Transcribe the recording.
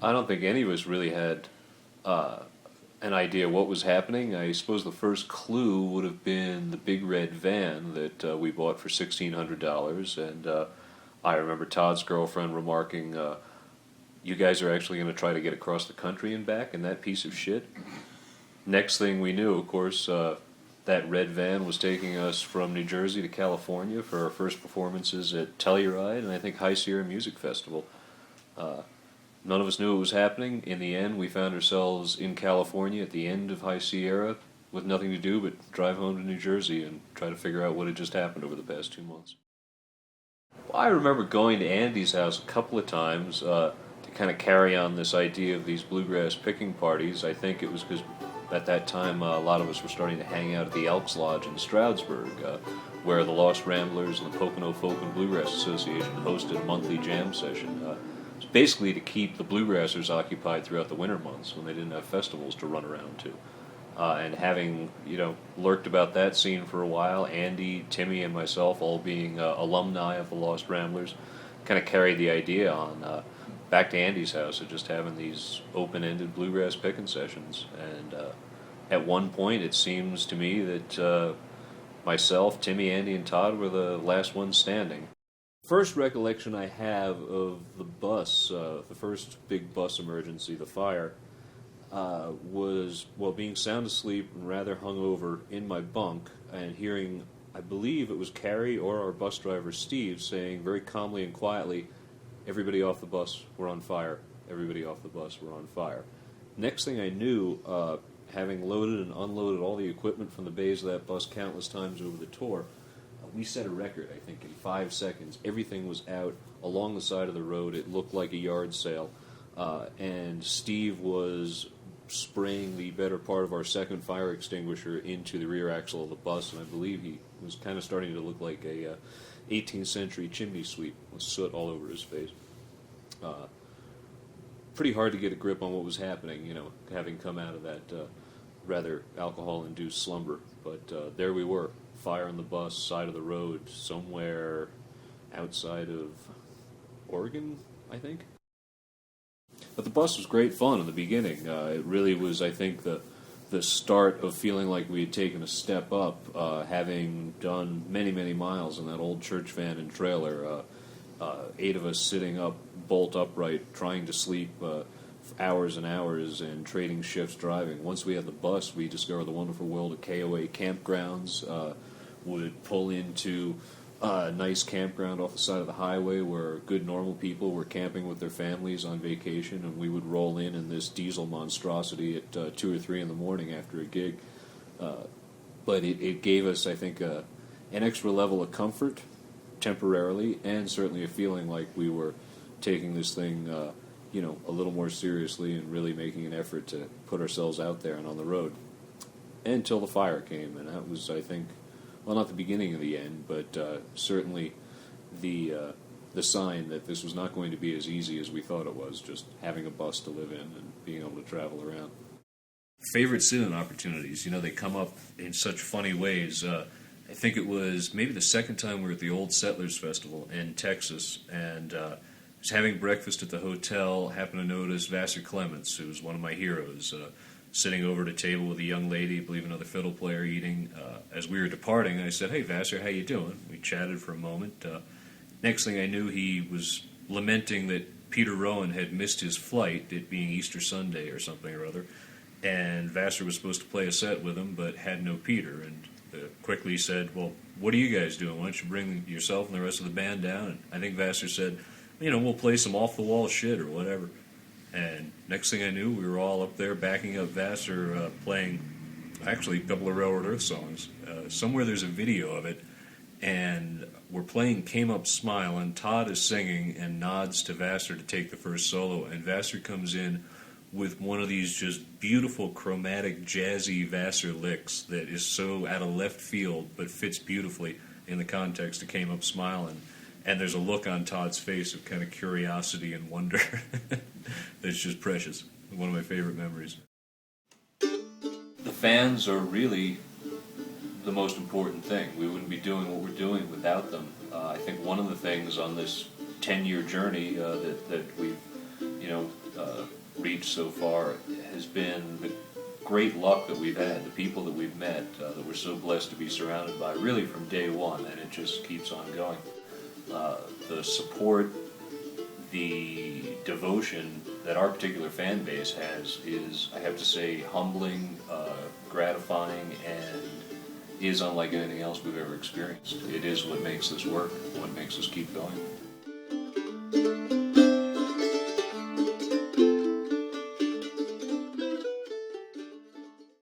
I don't think any of us really had an idea what was happening. I suppose the first clue would have been the big red van that we bought for $1,600, and I remember Todd's girlfriend remarking, "You guys are actually going to try to get across the country and back in that piece of shit?" Next thing we knew, of course, that red van was taking us from New Jersey to California for our first performances at Telluride and I think High Sierra Music Festival. None of us knew it was happening. In the end, we found ourselves in California at the end of High Sierra with nothing to do but drive home to New Jersey and try to figure out what had just happened over the past 2 months. Well, I remember going to Andy's house a couple of times to kind of carry on this idea of these bluegrass picking parties. I think it was because at that time a lot of us were starting to hang out at the Elks Lodge in Stroudsburg, where the Lost Ramblers and the Pocono Folk and Bluegrass Association hosted a monthly jam session. It's basically to keep the bluegrassers occupied throughout the winter months when they didn't have festivals to run around to. And having, lurked about that scene for a while, Andy, Timmy, and myself, all being alumni of the Lost Ramblers, kind of carried the idea on back to Andy's house of just having these open-ended bluegrass picking sessions. And at one point, it seems to me that myself, Timmy, Andy, and Todd were the last ones standing. First recollection I have of the bus, the first big bus emergency, the fire, was, being sound asleep and rather hungover in my bunk and hearing, I believe it was Carrie or our bus driver Steve saying very calmly and quietly, "Everybody off the bus, we're on fire. Everybody off the bus, we're on fire." Next thing I knew, having loaded and unloaded all the equipment from the bays of that bus countless times over the tour, we set a record, I think, in 5 seconds. Everything was out along the side of the road. It looked like a yard sale. And Steve was spraying the better part of our second fire extinguisher into the rear axle of the bus, and I believe he was kind of starting to look like a 18th century chimney sweep with soot all over his face. Pretty hard to get a grip on what was happening, having come out of that rather alcohol-induced slumber. But there we were, fire on the bus, side of the road, somewhere outside of Oregon, I think. But the bus was great fun in the beginning. It really was, I think, the start of feeling like we had taken a step up, having done many, many miles in that old church van and trailer. 8 of us sitting up, bolt upright, trying to sleep for hours and hours and trading shifts driving. Once we had the bus, we discovered the wonderful world of KOA campgrounds. Would pull into a nice campground off the side of the highway where good normal people were camping with their families on vacation, and we would roll in this diesel monstrosity at 2 or 3 in the morning after a gig. But it gave us, I think, an extra level of comfort temporarily, and certainly a feeling like we were taking this thing a little more seriously and really making an effort to put ourselves out there and on the road. Until the fire came, and that was, I think, well, not the beginning of the end, but certainly the sign that this was not going to be as easy as we thought it was, just having a bus to live in and being able to travel around. Favorite sit-in opportunities, they come up in such funny ways. I think it was maybe the second time we were at the Old Settlers Festival in Texas, and was having breakfast at the hotel, happened to notice Vassar Clements, who was one of my heroes, sitting over at a table with a young lady, I believe another fiddle player, eating. As we were departing, I said, "Hey, Vassar, how you doing?" We chatted for a moment. Next thing I knew, he was lamenting that Peter Rowan had missed his flight, it being Easter Sunday or something or other, and Vassar was supposed to play a set with him, but had no Peter, and quickly said, "Well, what are you guys doing? Why don't you bring yourself and the rest of the band down?" And I think Vassar said, "We'll play some off-the-wall shit or whatever." And next thing I knew, we were all up there backing up Vassar playing actually a couple of Railroad Earth songs. Somewhere there's a video of it, and we're playing Came Up Smile, and Todd is singing and nods to Vassar to take the first solo, and Vassar comes in with one of these just beautiful, chromatic, jazzy Vassar licks that is so out of left field, but fits beautifully in the context of Came Up Smile, and there's a look on Todd's face of kind of curiosity and wonder that's just precious. One of my favorite memories. The fans are really the most important thing. We wouldn't be doing what we're doing without them. I think one of the things on this 10-year journey that we've, reached so far has been the great luck that we've had, the people that we've met, that we're so blessed to be surrounded by, really from day one, and it just keeps on going. The support, the devotion that our particular fan base has is, I have to say, humbling, gratifying, and is unlike anything else we've ever experienced. It is what makes this work, what makes us keep going.